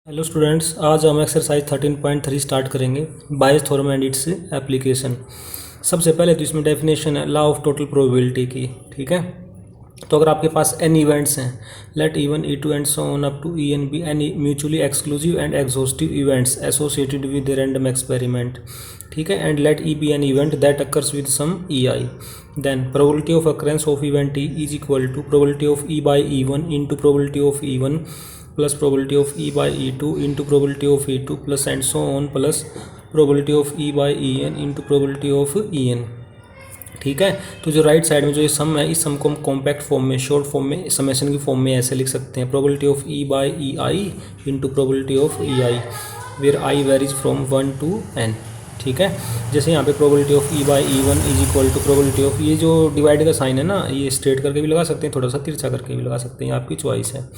Hello students, आज हम exercise 13.3 start करेंगे, बायस थ्योरम एंड इट्स एप्लीकेशन। सबसे पहले तो इसमें डेफिनेशन है लॉ ऑफ टोटल प्रोबेबिलिटी की। ठीक है, तो अगर आपके पास एन इवेंट्स हैं, let E1 E2 and so on up to En be any mutually exclusive and exhaustive events associated with the random experiment. ठीक है, and let E be an event that occurs with some EI, then probability of occurrence of event E is equal to probability of E by E1 into probability of E1 plus probability of E by E2 into probability of E2 plus and so on plus probability of E by En into probability of En। ठीक है, तो जो right side में जो ये सम है, इस sum को हम कॉम्पैक्ट फॉर्म में, शॉर्ट फॉर्म में, समेशन की फॉर्म में ऐसे लिख सकते हैं, probability of E by EI into probability of EI where I varies from 1 to n। ठीक है, जैसे यहाँ पे probability of E by E1 is equal to probability of, ये जो डिवाइड का साइन है ना, ये स्ट्रेट करके भी लगा सकते हैं, थोड़ा सा तिरछा करके भी लगा सकते हैं, आपकी चॉइस है।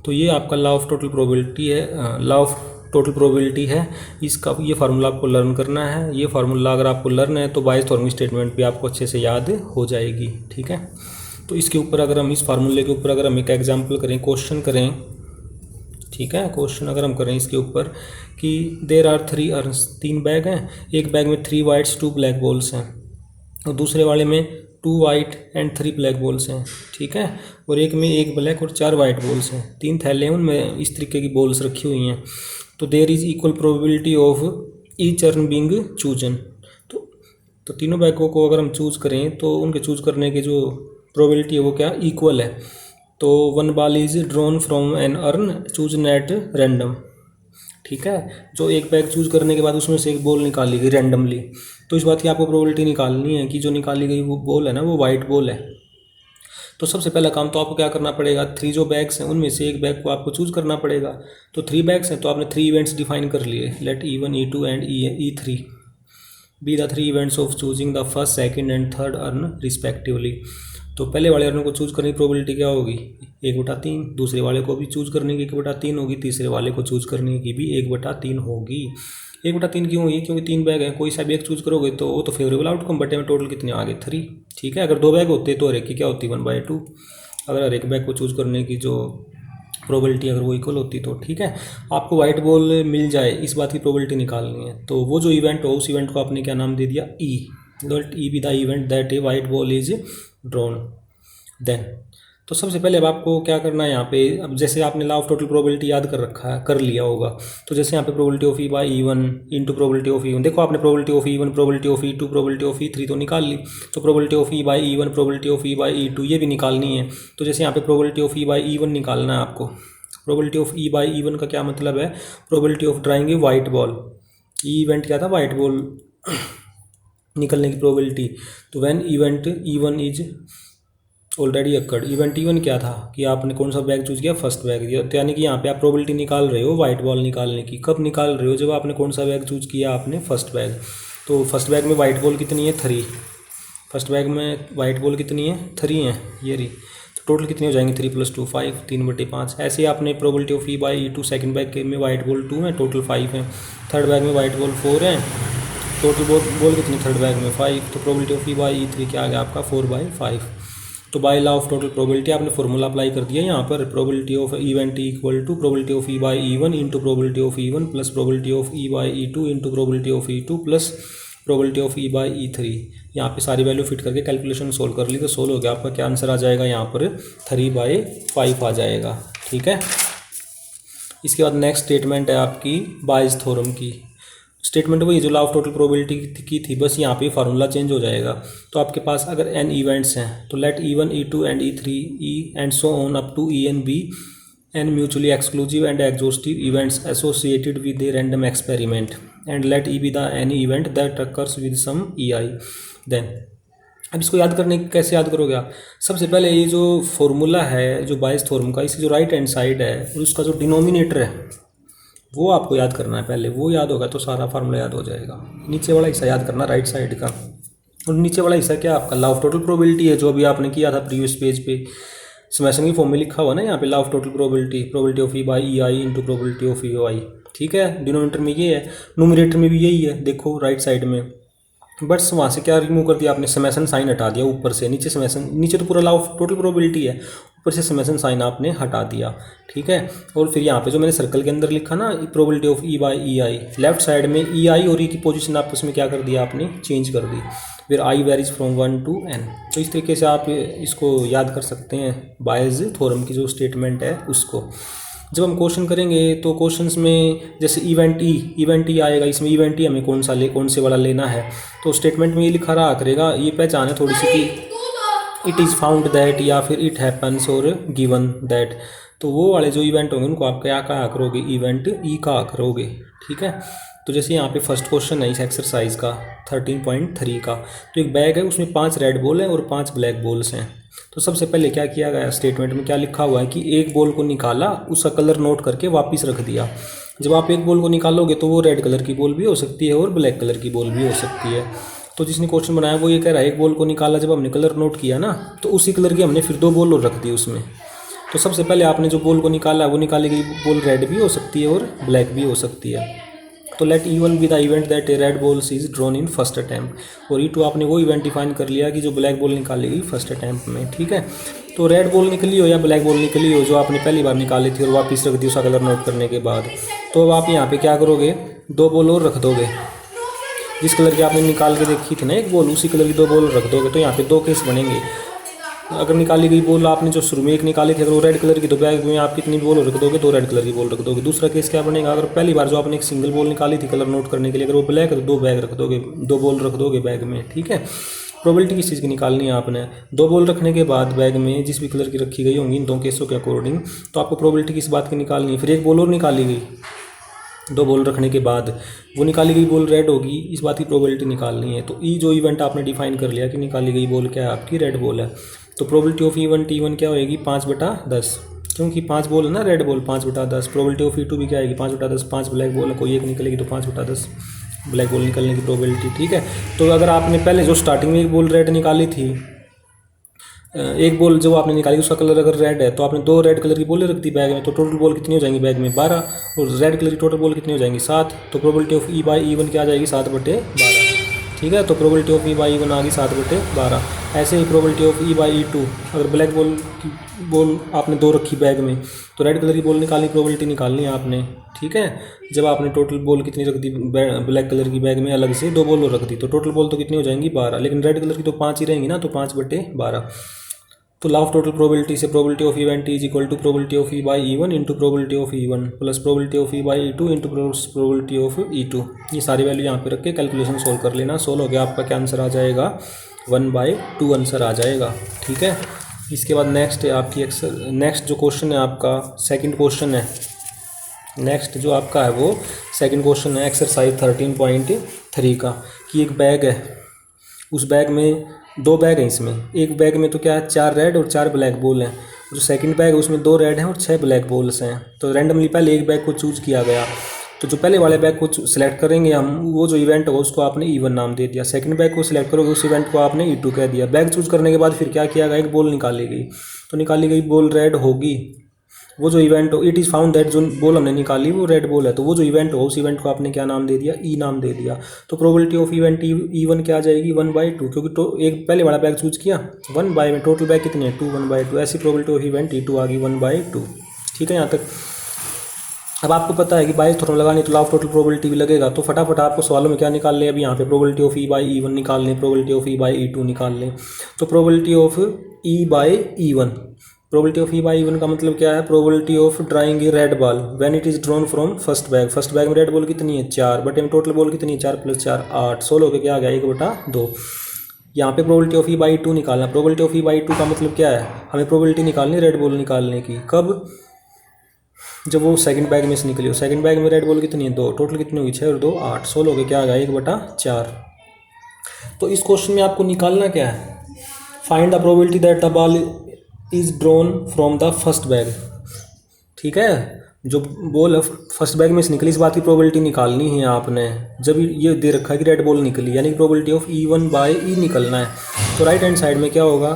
तो ये आपका लॉ ऑफ टोटल प्रोबेबिलिटी है, लॉ ऑफ टोटल प्रोबेबिलिटी है। इसका ये फार्मूला आपको लर्न करना है। ये फार्मूला अगर आपको लर्न है तो बायस थ्योरम स्टेटमेंट भी आपको अच्छे से याद हो जाएगी। ठीक है, तो इसके ऊपर अगर हम इस फार्मूले के ऊपर अगर हम एक एग्जांपल करें, क्वेश्चन करें, ठीक है, क्वेश्चन अगर हम करें इसके ऊपर कि देयर आर 3 अर्न्स, 3 बैग हैं, एक बैग में 3 वाइट्स 2 ब्लैक बॉल्स हैं और दूसरे वाले में 2 वाइट एंड 3 ब्लैक बॉल्स हैं। ठीक है, और एक में 1 ब्लैक और 4 वाइट बॉल्स हैं, 3 थैले हैं, उनमें इस तरीके की बॉल्स रखी हुई हैं। तो there is equal probability of each urn being chosen. तो तीनों बैगों को अगर हम चूज़ करें तो उनके चूज़ करने की जो प्रोबेबिलिटी है वो क्या इक्वल है। तो 1 ball is drawn from an urn chosen at random. ठीक है, जो एक बैग चूज करने के बाद उसमें से एक बॉल निकाली गई रैंडमली, तो इस बात की आपको प्रोबेबिलिटी निकालनी है कि जो निकाली गई वो बॉल है ना, वो वाइट बॉल है। तो सबसे पहला काम तो आपको क्या करना पड़ेगा, 3 जो बैग्स हैं उनमें से एक बैग को आपको चूज करना पड़ेगा। तो 3 बैग्स हैं तो आपने 3 इवेंट्स डिफाइन कर लिए, let E1 E2 and E3 be the 3 events of choosing the first, second and third urn respectively. तो पहले वाले अर्न को चूज करने की प्रोबेबिलिटी क्या होगी, 1/3। दूसरे वाले को भी चूज करने की 1/3 होगी, तीसरे वाले को चूज करने की भी 1/3 होगी। 1/3 क्यों होगी, क्योंकि 3 बैग हैं, कोई सा भी एक चूज करोगे तो वो तो फेवरेबल आउटकम, बटे में टोटल कितने आ गए 3। ठीक है, अगर 2 बैग होते तो हर एक की क्या होती 1/2। अगर हर एक बैग को चूज करने की जो प्रोबेबिलिटी अगर वो इक्वल होती तो ठीक है, आपको वाइट बॉल मिल जाए इस बात की प्रोबेबिलिटी निकालनी है। तो वो जो इवेंट हो उस इवेंट को आपने क्या नाम दे दिया, E. Let E be the event that a white ball is drawn. Then तो सबसे पहले अब आपको क्या करना है यहाँ पे, अब जैसे आपने लॉ ऑफ टोटल प्रोबेबिलिटी याद कर रखा है, कर लिया होगा, तो जैसे यहाँ पे probability of E by E1 into probability of E1, देखो आपने probability of E1 probability of E2 probability of E3 तो निकाल ली, तो probability of E by E1 probability of E by E2 ये भी निकालनी है। तो जैसे यहाँ पे probability of E by E1 निकालना है आपको, probability of E by E1 का क्या मतलब है, probability of drawing A white ball. E event क्या था, वाइट बॉल निकलने की प्रोबेबिलिटी। तो when event E1 is already occurred, event E1 क्या था कि आपने कौन सा बैग चूज किया, फर्स्ट बैग, तो यानी कि यहाँ पे आप प्रोबेबिलिटी निकाल रहे हो वाइट बॉल निकालने की। कब निकाल रहे हो, जब आपने कौन सा बैग चूज किया, आपने फर्स्ट बैग। तो फर्स्ट बैग में वाइट बॉल कितनी है, 3। फर्स्ट बैग में वाइट बॉल कितनी है, 3 है, ये रही। तो टोटल कितनी हो जाएंगी, 3 + 2 5, 3/5। ऐसे ही आपने probability of E by E2 second bag में वाइट बॉल 2 है, टोटल 5 है। थर्ड बैग में वाइट बॉल 4 है, टोटल बॉल कितनी थर्ड बैग में 5। तो probability of E by E3 क्या आ गया आपका 4/5। तो by law of total probability आपने फॉर्मूला अप्लाई कर दिया यहाँ पर, probability of event equal to probability of E by E1 into probability of E1 plus probability of E by E2 into probability of E2 plus probability of E by E3। यहाँ पे सारी value fit करके calculation solve कर ली, तो solve हो गया, आपका क्या आंसर आ जाएगा यहाँ पर 3/5 आ जाएगा। ठीक है, इसके बाद नेक्स्ट स्टेटमेंट है आपकी बायस थ्योरम की। स्टेटमेंट वही जो लॉ ऑफ टोटल प्रोबेबिलिटी की थी, बस यहाँ पे फार्मूला चेंज हो जाएगा। तो आपके पास अगर n इवेंट्स हैं तो let E1 E2 and E3 E and so on up to En be an mutually exclusive and exhaustive events associated with a random experiment and let E be the any event that occurs with some EI। Then अब इसको याद करने कैसे याद करोगे आप, सबसे पहले ये जो फॉर्मूला है जो बायस थ्योरम का, इसकी जो राइट हैंड साइड है और उसका जो डिनोमिनेटर है वो आपको याद करना है। पहले वो याद होगा तो सारा फार्मूला याद हो जाएगा। नीचे वाला हिस्सा याद करना राइट साइड का, और नीचे वाला हिस्सा क्या आपका लॉ ऑफ टोटल प्रोबेबिलिटी है, जो अभी आपने किया था प्रीवियस पेज पे, समेशन की फॉर्म में लिखा हुआ ना यहाँ पे, law of total probability, probability of E by EI into probability of EI। ठीक है, डिनोमिनेटर में ये है, न्यूमरेटर में भी यही है, देखो राइट साइड में। बट्स वहाँ से क्या रिमूव कर दिया आपने, समेशन साइन हटा दिया ऊपर से, नीचे समेशन, नीचे तो पूरा लॉ ऑफ टोटल प्रोबेबिलिटी है, ऊपर से समेशन साइन आपने हटा दिया, ठीक है। और फिर यहाँ पे जो मैंने सर्कल के अंदर लिखा ना probability of E by E I, left side में ई आई और ई की पोजीशन आपस में क्या कर दिया आपने, चेंज कर दी, फिर आई वेरीज फ्रॉम 1 to n। तो इस तरीके से आप इसको याद कर सकते हैं बायज थ्योरम की जो स्टेटमेंट है उसको। जब हम क्वेश्चन करेंगे तो क्वेश्चंस में जैसे इवेंट ई आएगा, इसमें इवेंट ई हमें कौन से वाला लेना है, तो स्टेटमेंट में ये लिखा रहा करेगा, ये पहचान है थोड़ी सी कि इट इज़ फाउंड दैट या फिर इट हैपन्स और गिवन दैट, तो वो वाले जो इवेंट होंगे उनको आप क्या कहा करोगे, इवेंट ई कहा करोगे, ठीक है। तो जैसे यहाँ पे फर्स्ट क्वेश्चन है इस एक्सरसाइज का 13.3 का, तो एक बैग है उसमें 5 रेड बॉल हैं और 5 ब्लैक बॉल्स हैं। तो सबसे पहले क्या किया गया, स्टेटमेंट में क्या लिखा हुआ है कि एक बॉल को निकाला, उसका कलर नोट करके वापस रख दिया। जब आप एक बॉल को निकालोगे तो वो रेड कलर की बॉल भी हो सकती है और ब्लैक कलर की बॉल भी हो सकती है। तो जिसने क्वेश्चन बनाया वो ये कह रहा है एक बॉल को निकाला, जब हमने कलर नोट किया ना तो उसी कलर की हमने फिर 2 बॉल और रख दी उसमें। तो सबसे पहले आपने जो बॉल को निकाला वो निकाली गई बॉल रेड भी हो सकती है और ब्लैक भी हो सकती है। तो let E1 be the event that a red ball is drawn in first attempt, और E2 आपने वो इवेंट डिफाइन कर लिया कि जो ब्लैक बॉल निकाली गई फर्स्ट अटैम्प्ट में, ठीक है। तो रेड बॉल निकली हो या ब्लैक बॉल निकली हो जो आपने पहली बार निकाली थी और वापस रख दी उसका कलर नोट करने के बाद, तो अब आप यहाँ पे क्या करोगे, 2 बॉल और रख दोगे, जिस कलर की आपने निकाल के देखी थी ना एक बॉल, उसी कलर की 2 बॉल रख दोगे। तो यहाँ पे 2 केस बनेंगे। अगर निकाली गई बॉल आपने जो शुरू में एक निकाली थी अगर वो रेड कलर की, तो बैग में आप कितनी बॉल रख दोगे, 2 रेड कलर की बॉल रख दोगे। दूसरा केस क्या बनेगा, अगर पहली बार जो आपने एक सिंगल बॉल निकाली थी कलर नोट करने के लिए, अगर वो ब्लैक है तो 2 बैग रख दोगे, 2 बॉल रख दोगे बैग में, ठीक है। प्रोबेबिलिटी किस चीज़ की निकालनी है आपने, 2 बॉल रखने के बाद बैग में जिस भी कलर की रखी गई होंगी इन 2 केसों के अकॉर्डिंग, तो आपको प्रोबेबिलिटी किस बात की निकालनी है। फिर एक बॉल और निकाली गई, 2 बॉल रखने के बाद वो निकाली गई बॉल रेड होगी, इस बात की प्रोबेबिलिटी निकालनी है। तो ई जो इवेंट आपने डिफाइन कर लिया कि निकाली गई बॉल क्या है आपकी, रेड बॉल है, तो प्रोबेबिलिटी ऑफ इवेंट E1 क्या होएगी, 5/10, क्योंकि 5 बॉल है ना red ball, 5/10। Probability of E2 भी क्या आएगी, 5/10, 5 ब्लैक बॉल है, कोई एक निकलेगी तो 5/10 ब्लैक बॉल निकलने की प्रोबेबिलिटी, ठीक है। तो अगर आपने पहले जो स्टार्टिंग में एक बॉल रेड निकाली थी, एक बॉल जो आपने निकाली उसका कलर अगर रेड है तो आपने 2 रेड कलर की बॉलें रख दी बैग में, तो टोटल बॉल कितनी हो जाएंगी बैग में, 12, और रेड कलर की टोटल बॉल कितनी हो जाएंगी, 7। तो probability of E by E1 क्या आ जाएगी, 7/12, ठीक है। तो probability of E by E1 आ गई 7/12। ऐसे ही probability of E by E2, अगर ब्लैक बॉल की बॉल आपने 2 रखी बैग में तो रेड कलर की बॉल निकालनी, प्रोबेबिलिटी निकालनी है आपने, ठीक है। जब आपने टोटल बॉल कितनी रख दी ब्लैक कलर की बैग में, अलग से 2 बॉल रख दी, तो टोटल बॉल तो कितनी हो जाएंगी, 12, लेकिन रेड कलर की तो 5 ही रहेंगी ना, तो 5/12। तो लॉ ऑफ टोटल प्रोबेबिलिटी से probability of event is equal to probability of E by E1 into probability of E1 plus probability of E by E2 into probability of E2। ये सारी value यहाँ पे रख के कैलकुलेशन सोल्व कर लेना। Solve हो गया, आपका क्या आंसर आ जाएगा, 1/2 आंसर आ जाएगा, ठीक है। इसके बाद नेक्स्ट है आपकी नेक्स्ट जो क्वेश्चन है आपका सेकंड क्वेश्चन है, नेक्स्ट जो आपका है वो सेकंड क्वेश्चन है एक्सरसाइज 13.3 का, कि एक बैग है, उस बैग में 2 बैग हैं, इसमें एक बैग में तो क्या है 4 रेड और 4 ब्लैक बॉल हैं, जो सेकंड बैग है उसमें 2 रेड हैं और 6 ब्लैक बॉल्स हैं। तो रैंडमली पहले एक बैग को चूज किया गया, तो जो पहले वाले बैग को सिलेक्ट करेंगे हम, वो जो इवेंट होगा उसको आपने E1 नाम दे दिया, सेकंड बैग को सिलेक्ट करोगे उस इवेंट को आपने E2 कह दिया। बैग चूज करने के बाद फिर क्या किया गया, एक बॉल निकाली गई, तो निकाली गई बॉल रेड होगी, वो जो इवेंट हो, इट इज़ फाउंड दैट जो बॉल हमने निकाली वो रेड बॉल है, तो वो जो इवेंट हो उस इवेंट को आपने क्या नाम दे दिया, ई नाम दे दिया। तो प्रोबेबिलिटी ऑफ इवेंट E1 क्या आ जाएगी, 1/2, क्योंकि तो एक पहले वाला बैग चूज किया 1/, में टोटल बैग कितने हैं 2, 1/2, ऐसी प्रोबेबिलिटी ऑफ इवेंट E2 आ गई 1/2, ठीक है यहाँ तक। अब आपको पता है कि बाइस थोड़ा लगानी तो लॉ ऑफ टोटल प्रोबेबिलिटी भी लगेगा, तो फटाफट आपको सवालों में क्या निकाल लें, अभी यहाँ पे probability of E by E1 निकाल लें, probability of E by E2 निकाल लें। तो probability of E by E1, probability of E by E1 का मतलब क्या है, probability of drawing A red ball when it is drawn from first bag, first bag में रेड बॉल कितनी है 4, बट में टोटल बॉल कितनी है 4 + 4 8, 16 के क्या आ गया 1/2। यहाँ पे probability of E by E2 निकालना, probability of E by E2 का मतलब क्या है, हमें प्रोबेबिलिटी निकालनी रेड बॉल निकालने की, कब, जब वो सेकंड बैग में से निकली हो। सेकंड बैग में रेड बॉल कितनी है 2, टोटल कितनी होगी 6 और 2 8, 16 के क्या आ गया 1/4। तो इस क्वेश्चन में आपको निकालना क्या है, find the probability that the ball is drawn from the first bag, ठीक है। जो बॉल फर्स्ट बैग में से निकली इस बात की प्रोबेबिलिटी निकालनी है आपने। जब ये दे रखा है कि रेड बॉल निकली, यानी कि probability of E1 by E निकलना है, तो राइट हैंड साइड में क्या होगा,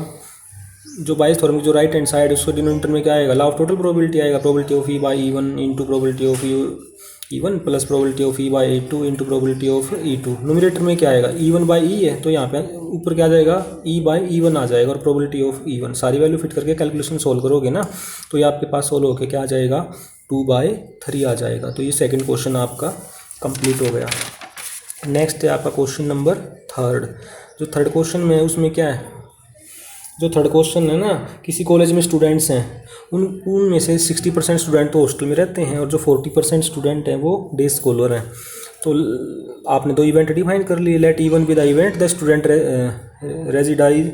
जो बाइस थ्योरम की जो राइट हैंड साइड उसको डिनोमिनेटर में क्या आएगा, लॉ ऑफ टोटल प्रोबेबिलिटी आएगा, probability of E by E one into probability of E one plus probability of E by E two into probability of E two. Numerator में क्या आएगा, ई one by ई है तो यहाँ पे ऊपर क्या आ जाएगा, ई बाई ई वन आ जाएगा और प्रोबेबिलिटी ऑफ ई वन। सारी वैल्यू फिट करके कैलकुलेशन सोल्व करोगे ना तो ये आपके पास सोल्व होकर क्या आ जाएगा, 2/3 आ जाएगा। तो ये सेकंड क्वेश्चन आपका कंप्लीट हो गया। नेक्स्ट है आपका क्वेश्चन नंबर थर्ड। जो थर्ड क्वेश्चन में है उसमें क्या है, जो थर्ड क्वेश्चन है ना, किसी कॉलेज में स्टूडेंट्स हैं उनमें से 60% स्टूडेंट तो हॉस्टल में रहते हैं और जो 40% स्टूडेंट हैं वो डे स्कॉलर हैं। तो आपने दो इवेंट डिफाइन कर लिए, let E one be the event that student resides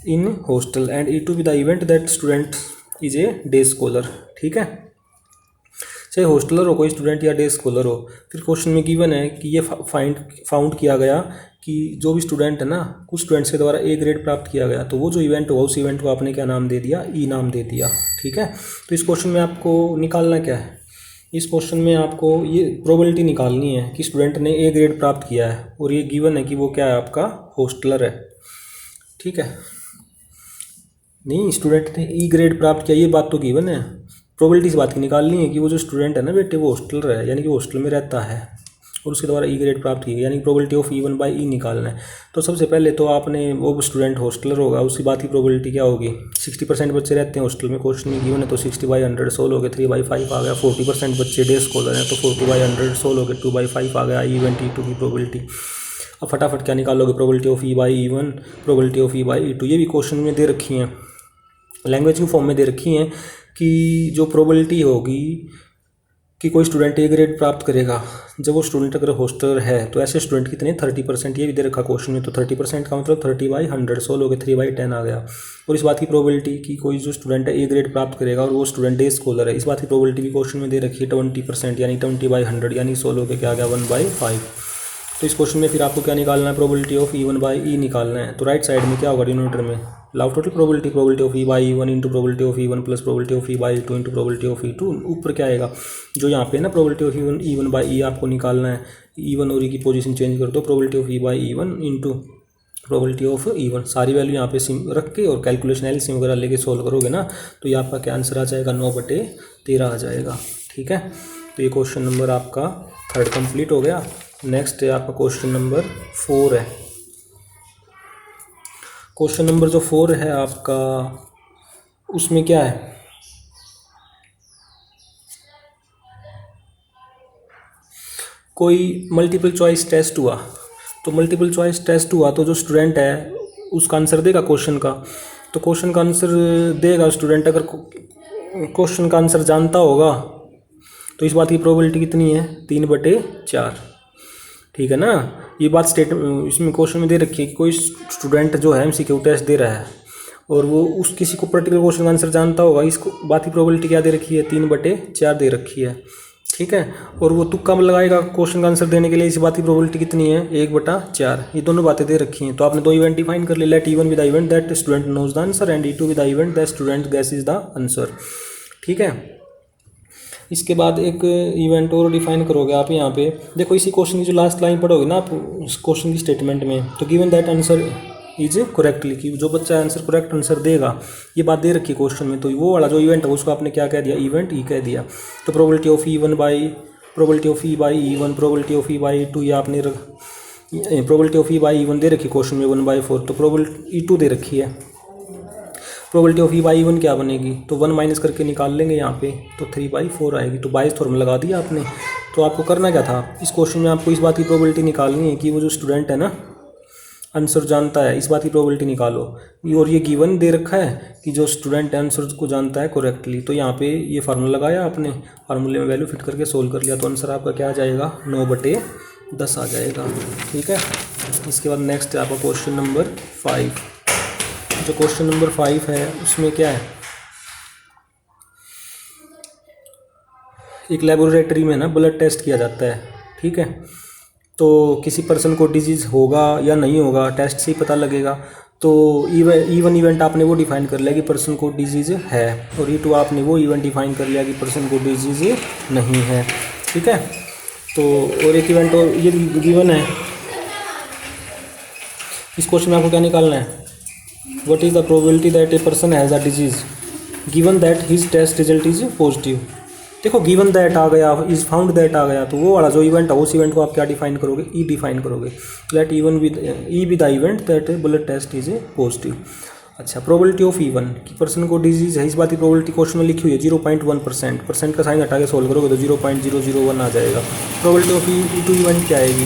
in hostel and E two be the event that student is a day scholar. ठीक है, चाहे हॉस्टलर हो कोई स्टूडेंट या डे स्कॉलर हो। फिर क्वेश्चन में गिवन है कि ये फाउंड किया गया कि जो भी स्टूडेंट है ना, कुछ स्टूडेंट्स के द्वारा ए ग्रेड प्राप्त किया गया, तो वो जो इवेंट हुआ उस इवेंट को आपने क्या नाम दे दिया, ई नाम दे दिया। ठीक है, तो इस क्वेश्चन में आपको निकालना क्या है, इस क्वेश्चन में आपको ये प्रोबेबिलिटी निकालनी है कि स्टूडेंट ने ए ग्रेड प्राप्त किया है और ये गिवन है कि वो क्या है, आपका हॉस्टलर है। ठीक है, नहीं स्टूडेंट ने ई ग्रेड प्राप्त किया ये बात तो गिवन है, प्रोबेबिलिटी इस बात की निकालनी है कि वो जो स्टूडेंट है ना बेटे वो हॉस्टलर है, यानी कि हॉस्टल में रहता है और उसके द्वारा ई ग्रेड प्राप्त की गई, यानी probability of E one by E निकालना है। तो सबसे पहले तो आपने वो स्टूडेंट हॉस्टलर होगा उसकी बात की प्रोबेबिलिटी क्या होगी, 60% बच्चे रहते हैं हॉस्टल में, क्वेश्चन में गिवन है तो 60/100 सोल्व हो गए, 3/5 आ गया। 40% बच्चे डे स्कॉलर हैं तो 40/100 सोल्व हो गए, 2/5 आ गया ई इवेंट ई टू की प्रोबेबिलिटी। अब फटाफट क्या निकालोगे, probability of E by E one, probability of E by E two, ये भी क्वेश्चन में दे रखी हैं, लैंग्वेज की फॉर्म में दे रखी हैं कि जो प्रोबेबिलिटी होगी कि कोई स्टूडेंट ए ग्रेड प्राप्त करेगा जब वो स्टूडेंट अगर हॉस्टलर है तो ऐसे स्टूडेंट कितने 30%, ये भी दे रखा क्वेश्चन में। तो 30% का मतलब 30/100 सोल्व हो गए, 3/10 आ गया। और इस बात की प्रोबेबिलिटी कि कोई जो स्टूडेंट है ए ग्रेड प्राप्त करेगा और वो स्टूडेंट डे स्कॉलर है, इस बात की प्रोबेबिलिटी भी क्वेश्चन में दे रखी है 20%, यानी 20/100, यानी सोल्व हो गया क्या आ गया 1/5। तो इस क्वेश्चन में फिर आपको क्या निकालना है, probability of E one by E निकालना है। तो राइट साइड में क्या होगा, डिनोमिनेटर में law of total probability, probability of E by E one into probability of E one plus probability of E by E two into probability of E two. ऊपर क्या आएगा, जो यहाँ पे ना probability of E one by E आपको निकालना है, ई वन और ई की पोजीशन चेंज कर दो, probability of E by E one into probability of E one, सारी वैल्यू यहाँ पे सिम रख के और कैलकुलेशन एलसीएम वगैरह लेके सोल्व करोगे ना तो ये आपका क्या आंसर आ जाएगा, 9/13 आ जाएगा। ठीक है, तो ये क्वेश्चन नंबर आपका थर्ड कंप्लीट हो गया। नेक्स्ट है आपका क्वेश्चन नंबर 4 है। क्वेश्चन नंबर जो 4 है आपका, उसमें क्या है, कोई मल्टीपल चॉइस टेस्ट हुआ, तो मल्टीपल चॉइस टेस्ट हुआ तो जो स्टूडेंट है उसका आंसर देगा क्वेश्चन का, तो क्वेश्चन का आंसर देगा स्टूडेंट अगर क्वेश्चन का आंसर जानता होगा। तो इस बात की प्रोबेबिलिटी कितनी है, 3/4। ठीक है ना, ये बात इसमें क्वेश्चन में दे रखी है कि कोई स्टूडेंट जो है एमसीक्यू टेस्ट दे रहा है और वो उस किसी को पर्टिकुलर क्वेश्चन का आंसर जानता होगा, इसको बात की प्रोबेबिलिटी क्या दे रखी है, 3/4 दे रखी है। ठीक है, और वो तुक्का लगाएगा क्वेश्चन का आंसर देने के लिए, इस बात की प्रोबेबिलिटी कितनी है, 1/4। ये दोनों बातें दे रखी हैं। तो आपने दो इवेंट डिफाइन कर लिए, let E one with the event that student knows the answer and E two with the event that student guess is the answer. ठीक है, इसके बाद एक इवेंट और डिफाइन करोगे आप यहाँ पे, देखो इसी क्वेश्चन की जो लास्ट लाइन पढ़ोगे ना आप उस क्वेश्चन की स्टेटमेंट में, तो given that answer is correctly, कि जो बच्चा आंसर करेक्ट आंसर देगा, ये बात दे रखी है क्वेश्चन में। तो वो वाला जो इवेंट है उसको आपने क्या कह दिया, इवेंट ई कह दिया। तो probability of E one by probability of E by E one, probability of E by E two, ये आपने probability of E by E one दे रखी क्वेश्चन में 1/4, तो प्रोबेबिलिटी ई टू दे रखी है। Probability of E by one क्या बनेगी, तो 1 माइनस करके निकाल लेंगे यहाँ पे, तो 3/4 आएगी। तो बाइस थ्योरम लगा दिया आपने। तो आपको करना क्या था, इस क्वेश्चन में आपको इस बात की प्रोबेबिलिटी निकालनी है कि वो जो स्टूडेंट है ना आंसर जानता है, इस बात की प्रोबेबिलिटी निकालो। और ये गिवन दे रखा है कि जो स्टूडेंट आंसर को जानता है करेक्टली, तो यहाँ पे ये फार्मूला लगाया आपने, फार्मूले में वैल्यू फिट करके सोल्व कर लिया, तो आंसर आपका क्या आ जाएगा, 9/10 आ जाएगा। ठीक है, इसके बाद नेक्स्ट है आपका क्वेश्चन नंबर 5। जो क्वेश्चन नंबर 5 है उसमें क्या है, एक लेबोरेटरी में ना ब्लड टेस्ट किया जाता है। ठीक है, तो किसी पर्सन को डिजीज़ होगा या नहीं होगा टेस्ट से ही पता लगेगा। तो ईवन इवेंट आपने वो डिफाइन कर लिया कि पर्सन को डिजीज़ है, और ई टू आपने वो इवेंट डिफाइन कर लिया कि पर्सन को डिजीज़ नहीं है। ठीक है, तो और एक इवेंट और ये गिवन है, इस क्वेश्चन में आपको क्या निकालना है, what is the probability that a person has a disease given that his test result is positive. देखो गिवन दैट आ गया, इज फाउंड दैट आ गया, तो वो वाला जो इवेंट है उस इवेंट को आप क्या डिफाइन करोगे, ई डिफाइन करोगे। Let E one with E with the event that blood test is positive. अच्छा, प्रोबेबिलिटी ऑफ ई1 कि पर्सन को डिजीज है, इस बात की प्रोबेबिलिटी क्वेश्चन में लिखी हुई है 0.1%। परसेंट का साइन हटा के सोल्व करोगे तो 0.001 आ जाएगा। प्रोबेबिलिटी ऑफ ई2 इवेंट क्या आएगी,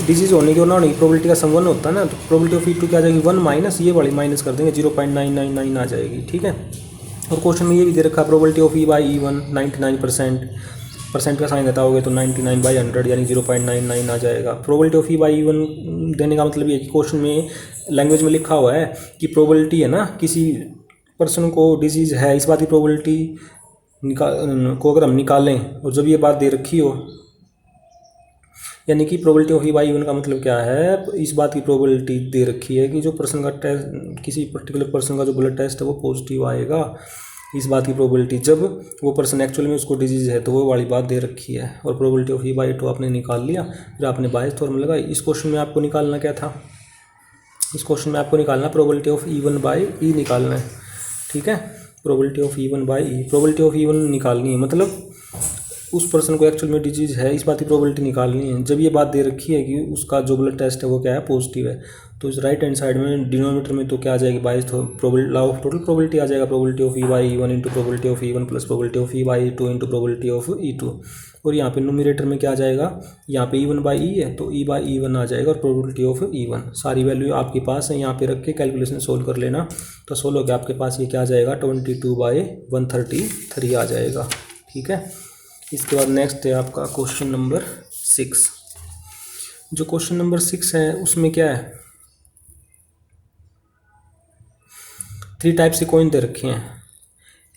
डिजीज होने की और ना होने की प्रोबेबिलिटी का सम 1 होता है ना, तो प्रोबेबिलिटी ऑफ ई2 क्या आ जाएगी 1 माइनस ये वाली माइनस कर देंगे 0.999 आ जाएगी। ठीक है, और क्वेश्चन में ये भी दे रखा है probability of E by E1 99%। Percent का साइन बताओगे तो 99/100 यानी 0.99 आ जाएगा। Probability of E by E1 देने का मतलब ये कि क्वेश्चन में लैंग्वेज में लिखा हुआ है कि प्रोबेबिलिटी है ना किसी पर्सन को डिजीज़ है, इस बात की प्रोबेबिलिटी को अगर हम निकालें और जब ये बात दे रखी हो, यानी कि probability of E by E1 का मतलब क्या है, इस बात की प्रोबेबिलिटी दे रखी है कि जो पर्सन का टेस्ट, किसी पर्टिकुलर पर्सन का जो ब्लड टेस्ट है वो पॉजिटिव आएगा, इस बात की प्रोबेबिलिटी जब वो पर्सन एक्चुअल में उसको डिजीज़ है तो वो वाली बात दे रखी है। और probability of E by two आपने निकाल लिया, फिर आपने बायस थ्योरम लगाई। इस क्वेश्चन में आपको निकालना क्या था, इस क्वेश्चन में आपको निकालना probability of E1 by E निकालना है। ठीक है, probability of E1 by E, probability of E1 निकालनी है, मतलब उस पर्सन को एक्चुअल में डिजीज़ है इस बात की प्रोबेबिलिटी निकालनी है जब ये बात दे रखी है कि उसका जो ब्लड टेस्ट है वो क्या है, पॉजिटिव है। तो इस राइट हैंड साइड में डिनोमिनेटर में तो क्या आ जाएगी, Bayes probability, law of total probability आ जाएगा, probability of E by E one into probability of E one plus probability of E by E two into probability of E two. और यहाँ पे न्यूमरेटर में क्या आ जाएगा, यहाँ पे ई1 बाई ई है तो ई बाई ई1 आ जाएगा और प्रोबेबिलिटी ऑफ ई1। सारी वैल्यू आपके पास है, यहाँ पे रख के कैलकुलेशन सोल्व कर लेना, तो सोल्व होकर आपके पास ये क्या आ जाएगा 22/133 आ जाएगा। ठीक है, इसके बाद नेक्स्ट है आपका क्वेश्चन नंबर 6। जो क्वेश्चन नंबर 6 है उसमें क्या है, 3 टाइप से कॉइन दे रखे हैं।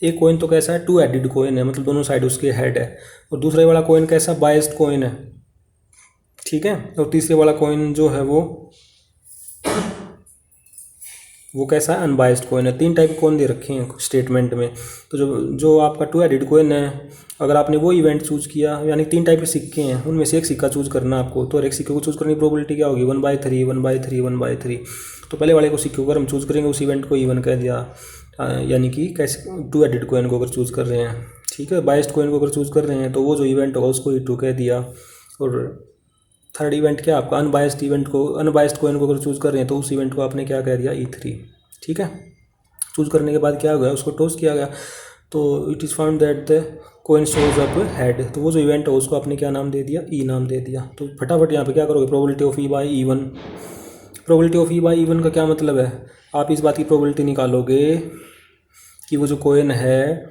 एक कॉइन तो कैसा है, 2 हेडेड कॉइन है, मतलब दोनों साइड उसके हेड है। और दूसरे वाला कॉइन कैसा, बायस्ड कॉइन है। ठीक है, और तीसरे वाला कॉइन जो है वो कैसा है, अनबायस्ड कॉइन है। 3 टाइप के कॉइन दे रखे हैं स्टेटमेंट में। तो जो आपका 2 हेडेड कॉइन है, अगर आपने वो इवेंट चूज किया, यानी 3 टाइप के सिक्के हैं उनमें से एक सिक्का चूज करना आपको, तो एक सिक्के को चूज करने की प्रोबेबिलिटी क्या होगी 1/3 1/3 1/3। तो पहले वाले को सिक्के को अगर हम चूज करेंगे उस इवेंट को इवन कह दिया, यानी कि कैसे 2 हेडेड कॉइन को अगर चूज कर रहे हैं। ठीक है, बायस्ड कॉइन को अगर चूज कर रहे हैं तो वो जो इवेंट होगा उसको ई2 कह दिया। और थर्ड इवेंट क्या आपका, अनबायस्ड कॉइन को अगर चूज कर रहे हैं तो उस इवेंट को आपने क्या कह दिया, ई3। ठीक है, चूज करने के बाद क्या हो गया, उसको टॉस किया गया, तो it is found that the coin shows up head, तो वो जो इवेंट है उसको आपने क्या नाम दे दिया, ई नाम दे दिया। तो फटाफट यहाँ पे क्या करोगे, probability of E by E1. Probability of E by E1 का क्या मतलब है, आप इस बात की प्रोबेबिलिटी निकालोगे कि वो जो कॉइन है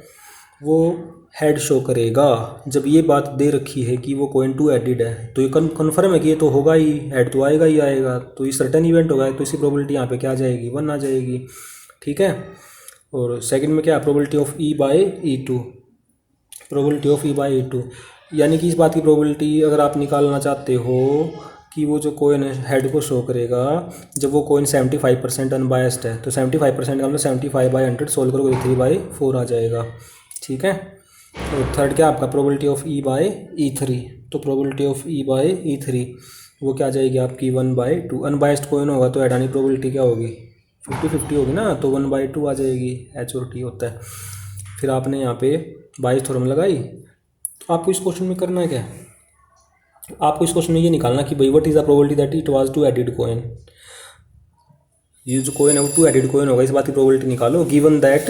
वो हेड शो करेगा। जब ये बात दे रखी है कि वो कॉइन 2 हेडेड है तो ये कन्फर्म है कि ये तो होगा ही, हेड तो आएगा ही आएगा, तो ये सर्टेन इवेंट होगा, तो इसकी प्रोबेबिलिटी यहाँ पे क्या आ जाएगी, 1 आ जाएगी। ठीक है, और सेकंड में क्या, probability of E by E2, probability of E by E2, यानी कि इस बात की प्रोबेबिलिटी अगर आप निकालना चाहते हो कि वो जो कॉइन हेड को शो करेगा जब वो कॉइन 75% अनबायस्ड है, तो 75% का मतलब 75/100 सोल्व करोगे 3/4 आ जाएगा। ठीक है, और थर्ड क्या आपका, प्रोबेबिलिटी ऑफ ई बाई ई3, तो प्रोबेबिलिटी ऑफ ई बाई ई3 वो क्या आ जाएगी आपकी 1/2। अनबायस्ड कॉइन होगा तो हटाने की प्रोबेबिलिटी क्या होगी, 50-50 होगी ना, तो 1/2 आ जाएगी, एच और टी होता है। फिर आपने यहाँ पे बायस थ्योरम लगाई। तो आपको इस क्वेश्चन में करना है क्या, आपको इस क्वेश्चन में ये निकालना कि भाई what is the probability that it was 2 headed coin, ये जो कॉइन है वो 2 हेडेड कॉइन होगा, इस बात की प्रोबेबिलिटी निकालो। Given that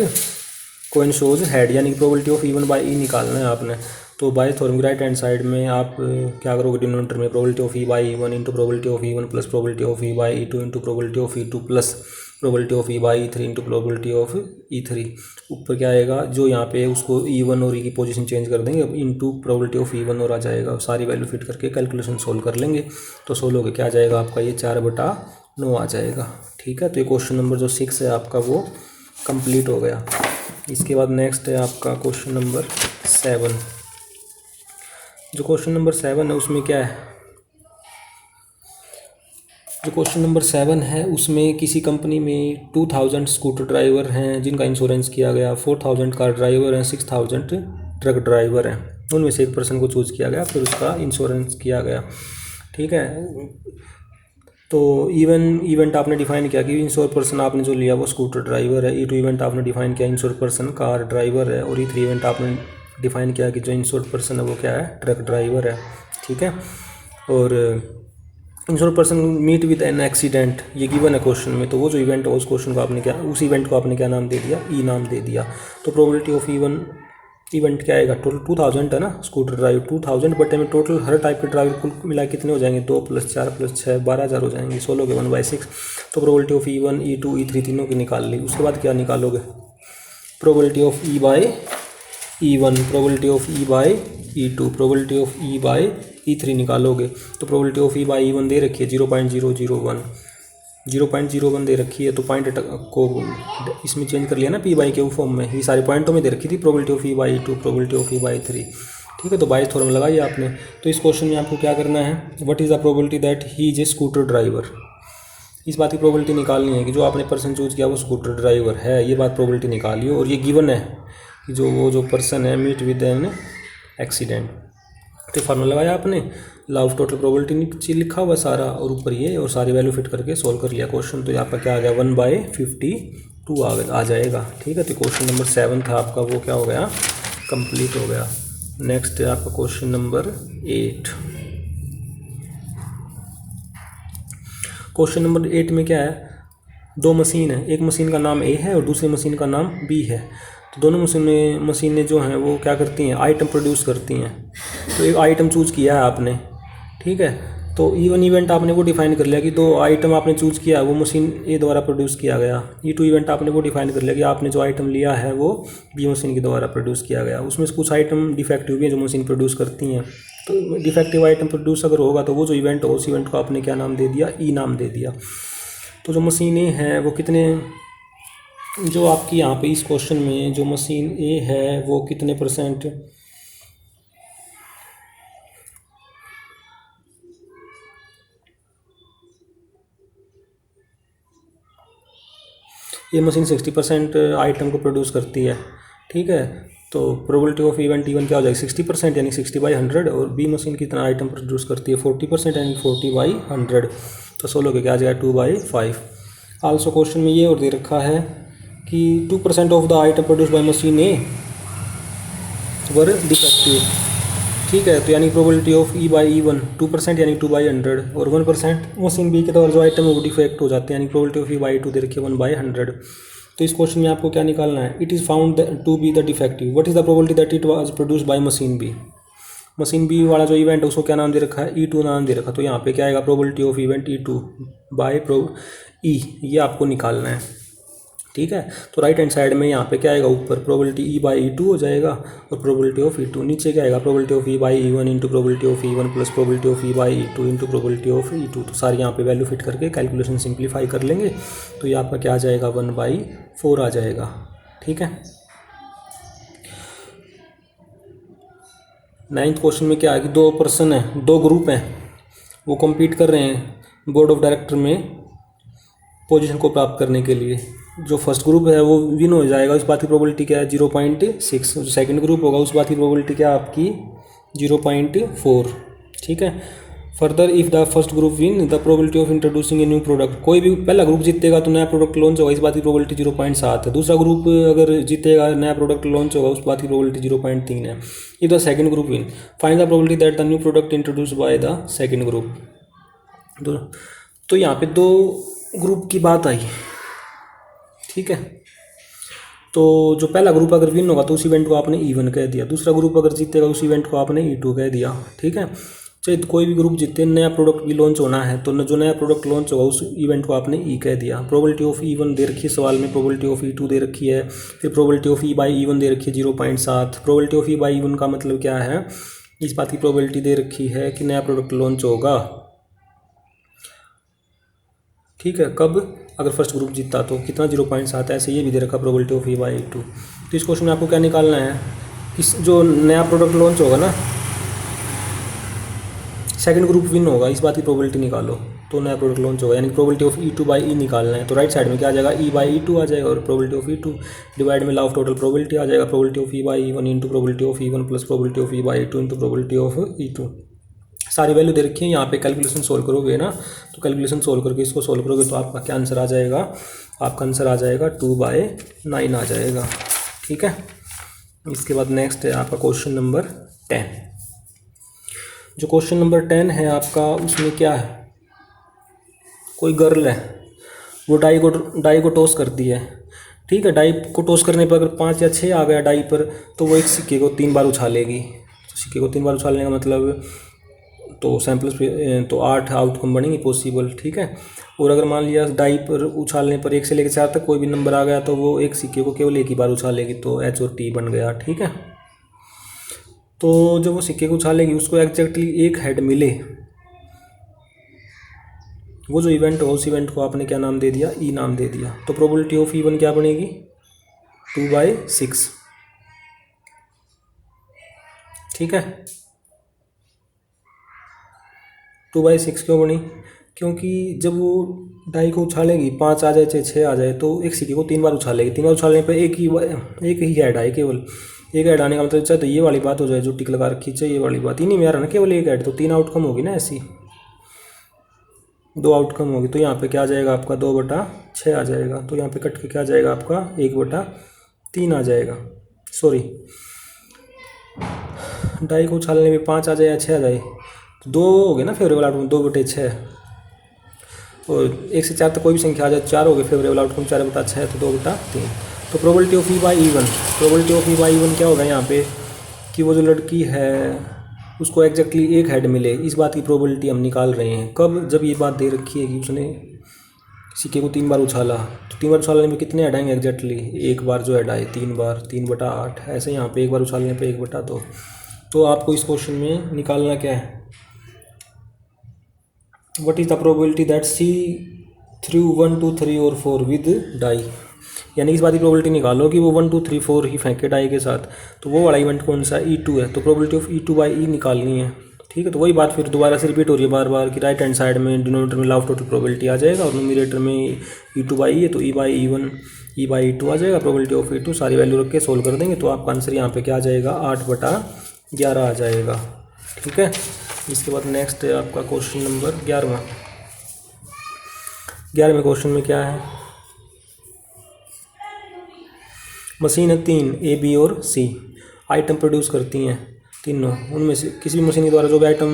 coin shows head, यानी कि probability of E1 by E निकालना है आपने। तो बाय थ्योरम की राइट हैंड साइड में आप क्या करोगे, डिनोमिनेटर में probability of E by E one into probability of E one plus probability of E by E two into probability of E2 plus probability of E by ई3 into probability of ई3। ऊपर क्या आएगा, जो यहाँ पे उसको ई1 और ई की पोजीशन चेंज कर देंगे, इंटू प्रोबेबिलिटी ऑफ ई1 और आ जाएगा, सारी वैल्यू फिट करके कैलकुलेशन सोल्व कर लेंगे। तो सोल्व होकर क्या आ जाएगा आपका, ये 4/9 आ जाएगा। ठीक है, तो ये क्वेश्चन नंबर जो 6 है आपका वो कंप्लीट हो गया। इसके बाद नेक्स्ट है आपका क्वेश्चन नंबर 7। जो क्वेश्चन नंबर 7 है उसमें क्या है, जो क्वेश्चन नंबर 7 है उसमें किसी कंपनी में 2000 स्कूटर ड्राइवर हैं जिनका इंश्योरेंस किया गया, 4000 कार ड्राइवर हैं, 6000 ट्रक ड्राइवर हैं। उनमें से एक पर्सन को चूज़ किया गया, फिर उसका इंश्योरेंस किया गया। ठीक है, तो इवेंट आपने डिफाइन किया कि इंश्योर पर्सन आपने जो लिया वो स्कूटर ड्राइवर है। E2 इवेंट आपने डिफाइन किया इंश्योर पर्सन कार ड्राइवर है। और E3 इवेंट आपने डिफाइन किया कि जो इंश्योर पर्सन है वो क्या है, ट्रक ड्राइवर है। ठीक है। और insure person meet with an accident ये गिवन है क्वेश्चन में, तो वो जो इवेंट है उस क्वेश्चन को आपने क्या, उस इवेंट को आपने क्या नाम दे दिया, ई नाम दे दिया। तो प्रोबेबिलिटी ऑफ इवेंट क्या आएगा, टोटल 2000 है ना, स्कूटर ड्राइव 2000, बट में टोटल हर टाइप के ड्राइवर कुल मिला कितने हो जाएंगे, 2 + 4 + 6 12,000 हो जाएंगे, 16 के 1/6। तो probability of E1 E2 E3 तीनों की निकाल ली। उसके बाद क्या निकालोगे, probability of E/E1, probability of E/E2, probability of E/E3 निकालोगे। तो प्रोबेबिलिटी ऑफ E/E1 दे रखी है 0.001, 0.01 दे रखी है। तो पॉइंट को इसमें चेंज कर लिया ना P/Q फॉर्म में, ये सारे पॉइंटों में दे रखी थी probability of E/E2, probability of E/3। ठीक है। तो बायस थ्योरम लगाई आपने। तो इस क्वेश्चन में आपको क्या करना है, what is the probability that he is a scooter driver. इस बात की प्रोबेबिलिटी निकालनी है कि जो आपने पर्सन चूज किया वो स्कूटर ड्राइवर है, ये बात प्रोबेबिलिटी निकालिए। और ये गिवन है कि जो पर्सन है मीट विद एन एक्सीडेंट। तो फार्मूला लगाया आपने, लॉ ऑफ टोटल प्रोबेबिलिटी नीचे लिखा हुआ सारा, और ऊपर ये, और सारी वैल्यू फिट करके सोल्व कर लिया क्वेश्चन। तो यहाँ पर क्या आ गया, 1/52 आ जाएगा। ठीक है। तो क्वेश्चन नंबर 7 था आपका, वो क्या हो गया, कंप्लीट हो गया। नेक्स्ट है आपका क्वेश्चन नंबर 8। क्वेश्चन नंबर 8 में क्या है, दो मशीन है, एक मशीन का नाम A है और दूसरी मशीन का नाम B है। तो दोनों मशीनें जो हैं वो क्या करती हैं, आइटम प्रोड्यूस करती हैं। तो एक आइटम चूज़ किया है आपने। ठीक है। तो E1 इवेंट आपने वो डिफाइन कर लिया कि दो आइटम आपने चूज़ किया वो मशीन A द्वारा प्रोड्यूस किया गया। E2 इवेंट आपने वो डिफाइन कर लिया कि आपने जो आइटम लिया है वो B मशीन के द्वारा प्रोड्यूस किया गया। उसमें से कुछ आइटम डिफेक्टिव भी हैं जो मशीन प्रोड्यूस करती हैं। तो डिफेक्टिव आइटम प्रोड्यूस अगर होगा तो वो जो इवेंट हो उस इवेंट को आपने क्या नाम दे दिया, E नाम दे दिया। तो जो मशीनें हैं वो कितने, जो आपकी यहाँ पे इस क्वेश्चन में जो मशीन A है वो कितने %, ये मशीन 60% आइटम को प्रोड्यूस करती है। ठीक है। तो प्रोबेबिलिटी ऑफ इवेंट E1 क्या हो जाएगी, 60% यानी 60/100। और B मशीन कितना आइटम प्रोड्यूस करती है, 40% यानी 40/100। तो 16 के क्या आ जाएगा, 2/5। आल्सो क्वेश्चन में ये और दे रखा है कि 2% of the item produce by machine A were defective. ठीक है। तो यानी प्रोबेबिलिटी ऑफ E/E1 2% यानी 2/100, और 1% मशीन B के द्वारा जो आइटम है वो डिफेक्ट हो जाते हैं, यानी प्रोबेबिलिटी ऑफ E/E2 दे रखी है 1/100। तो इस क्वेश्चन में आपको क्या निकालना है, it is found to be the defective, what is the probability that it was produce by machine B। Machine B वाला जो इवेंट है उसको क्या नाम दे रखा है, E2 नाम दे रखा। तो यहाँ पे क्या आएगा, probability of event E2 by E, ये आपको निकालना है। ठीक है। तो राइट हैंड साइड में यहाँ पे क्या आएगा, ऊपर प्रोबेबिलिटी E/E2 हो जाएगा और प्रोबेबिलिटी ऑफ E2, नीचे क्या आएगा, probability of E/E1 into probability of E1 plus probability of E/E2 into probability of E2। तो सारी यहाँ पे वैल्यू फिट करके कैलकुलेशन सिंप्लीफाई कर लेंगे। तो ये आपका क्या आ जाएगा, 1/4 आ जाएगा। ठीक है। 9th क्वेश्चन में क्या है कि दो पर्सन है, दो ग्रुप हैं, वो कम्पीट कर रहे हैं बोर्ड ऑफ डायरेक्टर में पोजीशन को प्राप्त करने के लिए। जो फर्स्ट ग्रुप है वो विन हो जाएगा, उस बात की प्रोबेबिलिटी क्या है, 0.6। जो सेकंड ग्रुप होगा उस बात की प्रोबेबिलिटी क्या है आपकी, 0.4। ठीक है। Further if the first group win the probability of introducing a new product, कोई भी पहला ग्रुप जीतेगा तो नया प्रोडक्ट लॉन्च होगा, इस बात की प्रोबेबिलिटी 0.7 है। दूसरा ग्रुप अगर जीतेगा नया प्रोडक्ट लॉन्च होगा उस बात की प्रोबेबिलिटी 0.3 है। If the second group win find the probability that the new product introduce by the second group. तो यहाँ पे दो ग्रुप की बात आई। ठीक है। तो जो पहला ग्रुप अगर विन होगा तो उस इवेंट को आपने E1 कह दिया, दूसरा ग्रुप अगर जीतेगा उस इवेंट को आपने E2 कह दिया। ठीक है। चाहे कोई भी ग्रुप जीते, नया प्रोडक्ट भी लॉन्च होना है तो जो नया प्रोडक्ट लॉन्च होगा उस इवेंट को आपने E कह दिया। प्रोबेबिलिटी ऑफ E1 दे रखी है सवाल में, प्रोबेबिलिटी ऑफ E2 दे रखी है, फिर प्रोबेबिलिटी ऑफ E/E1 दे रखी है 0.7। प्रोबेबिलिटी ऑफ E/E1 का मतलब क्या है, इस बात की प्रोबेबिलिटी दे रखी है कि नया प्रोडक्ट लॉन्च होगा। ठीक है। कब, अगर फर्स्ट ग्रुप जीता तो कितना, 0.7। ऐसे ये भी दे रखा प्रोबेबिलिटी ऑफ E/E2। तो इस क्वेश्चन में आपको क्या निकालना है, इस जो नया प्रोडक्ट लॉन्च होगा ना, सेकंड ग्रुप विन होगा, इस बात की प्रोबेबिलिटी निकालो। तो नया प्रोडक्ट लॉन्च होगा यानी प्रोबेबिलिटी ऑफ E2/E निकालना है। तो राइट साइड में क्या आ जाएगा, E/E2 आ जाएगा और प्रोबेबिलिटी ऑफ E2 डिवाइड में लॉ ऑफ टोटल प्रोबेबिलिटी आ जाएगा, probability of E/E1 into probability of E1 plus probability of E/E2 into probability of E2। सारी वैल्यू दे रखी है। यहाँ पे कैलकुलेशन सोल्व करोगे ना, तो कैलकुलेशन सोल्व करके इसको सोल्व करोगे तो आपका क्या आंसर आ जाएगा, आपका आंसर आ जाएगा 2/9 आ जाएगा। ठीक है। इसके बाद नेक्स्ट है आपका क्वेश्चन नंबर 10। जो क्वेश्चन नंबर 10 है आपका, उसमें क्या है, कोई गर्ल है, वो डाई को टॉस करती है। ठीक है। डाई को टॉस करने पर अगर 5 या 6 आ गया डाई पर, तो वो एक सिक्के को 3 बार उछालेगी। तो सिक्के को 3 बार उछालने का मतलब तो सैम्पल्स तो 8 आउटकम बनेंगे पॉसिबल। ठीक है। और अगर मान लिया डाई पर उछालने पर 1 से लेकर 4 तक कोई भी नंबर आ गया, तो वो एक सिक्के को केवल एक ही बार उछालेगी, तो H और T बन गया। ठीक है। तो जब वो सिक्के को उछालेगी, उसको एग्जैक्टली एक हेड मिले, वो जो इवेंट हो, उस इवेंट को आपने क्या नाम दे दिया, ई नाम दे दिया। तो प्रोबेबिलिटी ऑफ E1 क्या बनेगी, 2/6। ठीक है। 2/6 क्यों बनी, क्योंकि जब वो डाई को उछालेगी, 5 आ जाए चाहे 6 आ जाए, तो एक सिक्के को 3 बार उछालेगी। 3 बार उछालने पर एक ही हेड आए, केवल एक हेड आने का मतलब चाहे तो ये वाली बात हो जाए जो टिक लगा रखी, चाहे ये वाली बात ही नहीं में आ रहा ना, केवल एक हेड, तो 3 आउटकम होगी ना, ऐसी 2 आउटकम होगी। तो यहाँ पे क्या आ जाएगा आपका, 2/6 आ जाएगा। तो यहाँ पे कट के क्या आ जाएगा आपका, 1/3 आ जाएगा। सॉरी, डाई को उछालने में 5 आ जाए या 6 आ जाए, तो 2 हो गए ना फेवरेबल आउटकम, 2/6। और 1 से 4 तक कोई भी संख्या आ जाए, 4 हो गए फेवरेबल आउटकम, 4/6 तो 2/3। तो probability of E/E1, probability of E/E1 क्या होगा यहाँ पे, कि वो जो लड़की है उसको एग्जैक्टली एक हेड मिले, इस बात की प्रोबेबिलिटी हम निकाल रहे हैं। कब, जब ये बात दे रखी है कि उसने सिक्के को 3 बार उछाला, तो 3 बार उछालने में कितने हेड आएंगे एग्जैक्टली, एक बार जो हेड आए 3 बार, 3/8। ऐसे यहाँ पे एक बार उछालने पे 1/2। तो आपको इस क्वेश्चन में निकालना क्या है, what is the probability that C through 1 2 3 और 4 विद डाई, यानी इस बात की प्रोबेबिलिटी निकालो कि वो 1 2 3 4 ही फेंके डाई के साथ। तो वो वाला इवेंट कौन सा, E2 है। तो प्रोबेबिलिटी ऑफ E2/E निकालनी है। ठीक है। तो वही बात फिर दोबारा से रिपीट हो रही है बार बार, कि राइट हैंड साइड में डिनोमिनेटर में लॉ ऑफ टोटल प्रोबेबिलिटी आ जाएगा, और न्यूमरेटर में E2/E है, तो E/E1 E/E2 आ जाएगा। प्रोबेबिलिटी ऑफ E2 सारी वैल्यू रख के सोल्व कर देंगे, तो आपका आंसर यहाँ पे क्या आ जाएगा, 8/11 आ जाएगा। ठीक है। इसके बाद नेक्स्ट है आपका क्वेश्चन नंबर 11वां। 11वें क्वेश्चन में क्या है, मशीन है 3 A B और C, आइटम प्रोड्यूस करती हैं तीनों। उनमें से किसी भी मशीन के द्वारा जो भी आइटम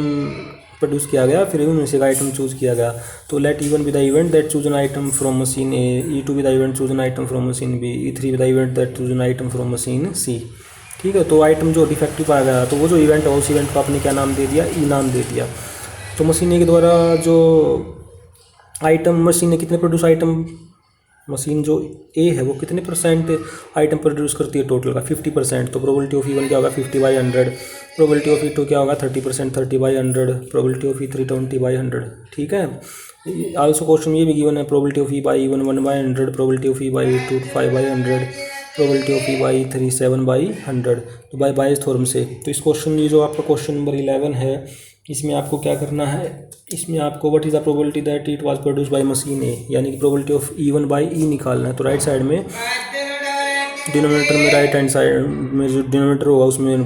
प्रोड्यूस किया गया, फिर उनमें से एक आइटम चूज किया गया। तो let E1 be the event that choose an item from machine A, E2 be the event choose an item from machine B, E3 be the event that choose an item from machine C। ठीक है। तो item जो defective पाया गया, तो वो जो event है उस इवेंट को आपने क्या नाम दे दिया, ई नाम दे दिया। तो मशीन ए के द्वारा जो आइटम, मशीन ने कितने प्रोड्यूस आइटम, मशीन जो ए है वो कितने परसेंट आइटम प्रोड्यूस करती है टोटल का, 50%। तो प्रोबेबिलिटी ऑफ E1 क्या होगा, 50/100। प्रोबेबिलिटी ऑफ E2 क्या होगा, 30%, 30/100। Probability of E3 20/100। ठीक है। आल्सो क्वेश्चन ये भी गिवन है, probability of E/E1 1/100, probability of E/E2 5/100, probability of E/E3 7/100। तो बाय बायस थ्योरम से। तो इस क्वेश्चन, ये जो आपका क्वेश्चन नंबर 11 है, इसमें आपको क्या करना है, इसमें आपको what is the probability that it was produce by machine A, यानी कि प्रोबेबिलिटी ऑफ E1/E निकालना है। तो राइट साइड में डिनोमिनेटर में, राइट हैंड साइड में जो डिनोमिनेटर होगा उसमें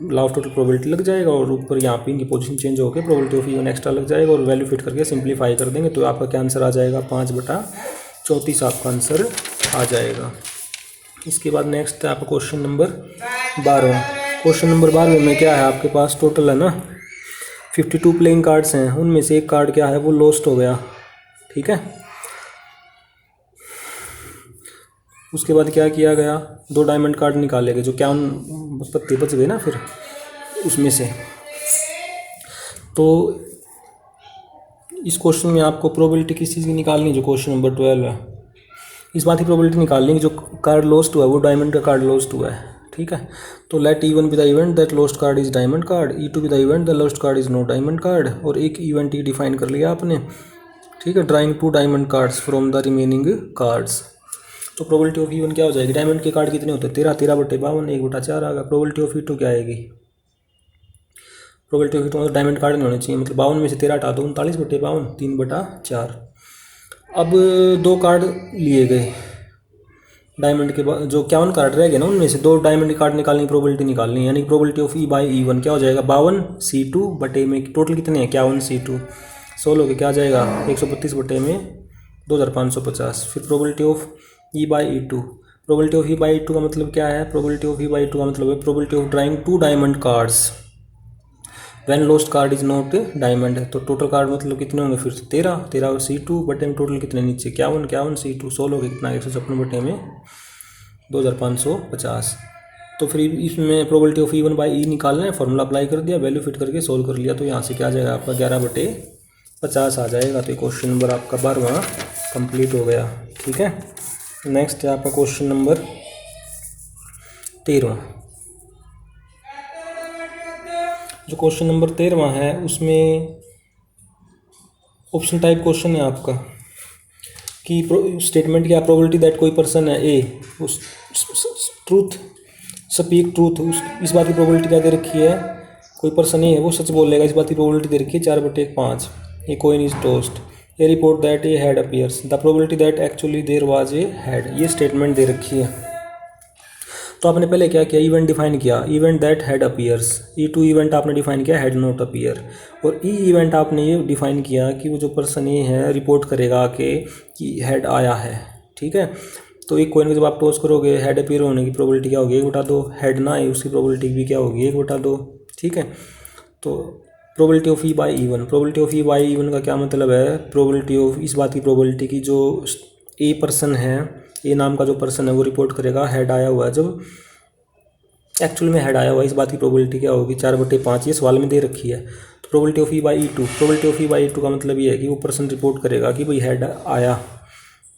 लॉ ऑफ टोटल प्रोबेबिलिटी लग जाएगा, और ऊपर यहाँ पे इनकी पोजीशन चेंज होकर प्रोबेबिलिटी ऑफ E1 एक्स्ट्रा लग जाएगा, और वैल्यू फिट करके सिंप्लीफाई कर देंगे। तो आपका क्या आंसर आ जाएगा, 5/34 आपका आंसर आ जाएगा। इसके बाद नेक्स्ट है आपका क्वेश्चन नंबर 12। क्वेश्चन नंबर 12 में क्या है, आपके पास टोटल है ना 52 प्लेइंग कार्ड्स हैं, उनमें से एक कार्ड क्या है, वो लॉस्ट हो गया। ठीक है। उसके बाद क्या किया गया, 2 डायमंड कार्ड निकाले गए, जो क्या पत्ते बच गए ना फिर उसमें से। तो इस क्वेश्चन में आपको प्रोबेबिलिटी किस चीज़ की निकालनी है, जो क्वेश्चन नंबर 12 है, इस बात की प्रोबेबिलिटी निकालनी है कि जो कार्ड लॉस्ट हुआ है वो डायमंड का कार्ड लॉस्ट हुआ है। ठीक है। तो let E1 be the event that lost card is diamond card, E2 be the event that lost card is no diamond card, और एक इवेंट ही डिफाइन कर लिया आपने। ठीक है। Drawing 2 diamond cards from the remaining cards. तो probability of E1 क्या हो जाएगी, डायमंड के कार्ड कितने होते हैं, 13, 13/52, 1/4 आ गया। प्रोबेबिलिटी ऑफ E2 क्या आएगी, प्रोबेबिलिटी ऑफ E2 मतलब डायमंड कार्ड नहीं होने चाहिए, मतलब 52 में से 13 हटा दो, 39/52, 3/4। अब 2 कार्ड लिए गए, डायमंड के बाद जो 51 कार्ड रह गए ना, उनमें से 2 डायमंड कार्ड निकालने की प्रोबेबिलिटी निकालनी है, यानी प्रोबेबिलिटी ऑफ E/E1 क्या हो जाएगा 52C2 बटे में टोटल कितने हैं 51C2 16 के क्या आ जाएगा 132 बटे में 2550। फिर probability of E/E2, probability of E/E2 का मतलब क्या है, प्रोबेबिलिटी ऑफ E/E2 का मतलब है probability of drawing 2 diamond cards when lost card is not diamond है। तो टोटल कार्ड मतलब कितने होंगे फिर से 13 C2 बटे में टोटल कितने नीचे 51 C2 16 के कितना 156 बटे में 2550। तो फिर इसमें प्रोबेबिलिटी ऑफ E1/E निकालना है, फॉर्मूला अप्लाई कर दिया, वैल्यू फिट करके सोल्व कर लिया, तो यहाँ से क्या आ जाएगा आपका 11/50 आ जाएगा। तो क्वेश्चन नंबर आपका 12वां कंप्लीट हो गया। ठीक है, नेक्स्ट है आपका क्वेश्चन नंबर 13। जो क्वेश्चन नंबर 13वां है उसमें ऑप्शन टाइप क्वेश्चन है आपका कि स्टेटमेंट क्या, प्रोबेबिलिटी दैट कोई पर्सन है ए उस ट्रूथ स्पीक ट्रूथ, इस बात की प्रोबेबिलिटी क्या दे रखी है, कोई पर्सन ए है वो सच बोलेगा, इस बात की प्रोबेबिलिटी दे रखी है 4/5। A coin is tossed, a report that a head appears, the probability that actually there was a head, ये स्टेटमेंट दे रखी है। तो आपने पहले क्या किया, इवेंट डिफाइन किया, event that head appears, E2 event आपने डिफाइन किया हेड नॉट अपीयर, और ई इवेंट आपने ये डिफाइन किया कि वो जो पर्सन ये है रिपोर्ट करेगा कि हेड आया है। ठीक है, तो एक कॉइन को जब आप टॉस करोगे हेड अपीयर होने की प्रोबेबिलिटी क्या होगी 1/2, हेड ना आए उसकी प्रोबेबिलिटी भी क्या होगी 1/2। ठीक है, तो probability of E/E1, probability of E/E1 का क्या मतलब है, प्रोबेबिलिटी ऑफ इस बात की प्रोबेबिलिटी की जो ए पर्सन है, ए नाम का जो पर्सन है वो रिपोर्ट करेगा हेड आया हुआ है, जब एक्चुअल में हेड आया हुआ है, इस बात की प्रोबेबिलिटी क्या होगी 4/5, ये सवाल में दे रखी है। तो probability of E/E2, probability of E/E2 का मतलब ये है कि वो पर्सन रिपोर्ट करेगा कि भाई हेड आया,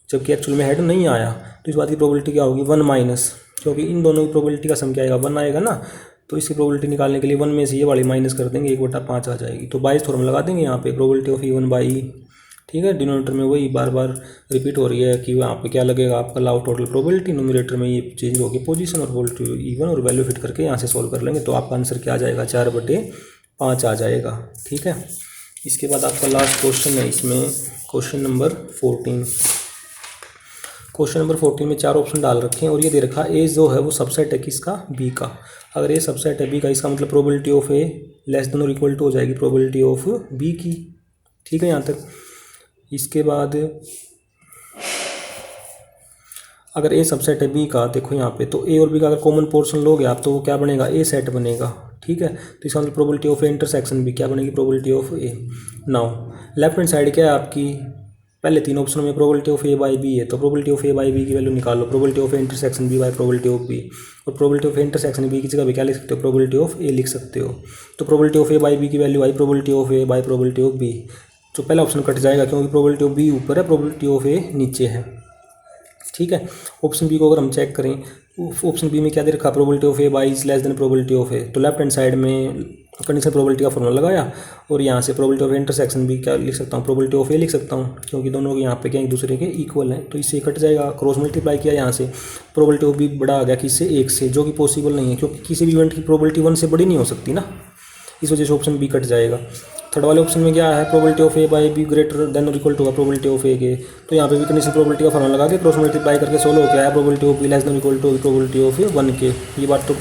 जबकि एक्चुअल में हेड नहीं आया, तो इस बात की प्रोबेबिलिटी क्या होगी 1 माइनस, क्योंकि इन दोनों की प्रोबेबिलिटी का सम क्या आएगा 1 आएगा ना, तो इसकी प्रोबेबिलिटी निकालने के लिए 1 में से ये वाली माइनस कर देंगे 1/5 आ जाएगी। तो 22 फॉर्म लगा देंगे यहाँ पे प्रोबेबिलिटी ऑफ E1/E। ठीक है, डिनोमिनेटर में वही बार बार रिपीट हो रही है कि वहाँ पे क्या लगेगा आपका law of total probability, numerator में ये चेंज होगी पोजीशन और प्रोबेबिलिटी E1 और वैल्यू फिट करके यहाँ से सॉल्व कर लेंगे, तो आपका आंसर क्या आ जाएगा 4/5 आ जाएगा। ठीक है, इसके बाद आपका लास्ट क्वेश्चन है इसमें क्वेश्चन नंबर 14। क्वेश्चन नंबर 14 में 4 ऑप्शन डाल रखे हैं और ये दे रखा ए जो है वो सबसेट है किसका बी का, अगर ए सबसेट है बी का इसका मतलब probability of A less than और इक्वल टू हो जाएगी प्रोबेबिलिटी ऑफ बी की। ठीक है यहाँ तक। इसके बाद अगर ए सबसेट है बी का, देखो यहाँ पे तो ए और बी का अगर कॉमन पोर्शन लोगे आप तो वो क्या बनेगा ए सेट बनेगा। ठीक है, तो इसका मतलब probability of A intersection B क्या बनेगी probability of A. Now left hand side क्या है आपकी, पहले 3 ऑप्शन में प्रोबेबिलिटी ऑफ A/B है, तो प्रोबेबिलिटी ऑफ A/B की वैल्यू निकालो, probability of intersection B bye probability of B, और प्रोबेबिलिटी ऑफ इंटरसेक्शन B की जगह भी क्या लिख सकते हो प्रोबेबिलिटी ऑफ A लिख सकते हो। तो प्रोबेबिलिटी ऑफ A/B की value I probability of A bye probability of B, तो पहला ऑप्शन कट जाएगा क्योंकि प्रोबेबिलिटी ऑफ B ऊपर है प्रोबेबिलिटी ऑफ A नीचे है। ठीक है, ऑप्शन बी को अगर हम चेक करें, ऑप्शन बी में क्या दे रखा probability of A by is less than probability of A, तो लेफ्ट हैंड साइड में कंडीशनल प्रोबेबिलिटी का फॉर्मूला लगाया और यहाँ से प्रोबेबिलिटी ऑफ इंटरसेक्शन भी क्या लिख सकता हूँ प्रोबेबिलिटी ऑफ A लिख सकता हूँ, क्योंकि दोनों के यहाँ पे क्या एक दूसरे के इक्वल हैं, तो इससे कट जाएगा। क्रॉस मल्टीप्लाई किया यहाँ से प्रोबेबिलिटी ऑफ B बड़ा आ गया किससे 1 से, जो कि पॉसिबल नहीं है क्योंकि किसी भी इवेंट की प्रोबेबिलिटी 1 से बड़ी नहीं हो सकती ना, इस वजह से ऑप्शन बी कट जाएगा। थर्ड वाले ऑप्शन में क्या है probability of A/B greater than और इक्वल टू का प्रोबेबिलिटी ऑफ A के, तो यहाँ पे भी कंडीशनल प्रोबेबिलिटी का फॉर्मूला लगा के क्रॉस मल्टीप्लाई करके सोल्व हो गया है probability of B less than equal to probability of 1 के। ये बात तो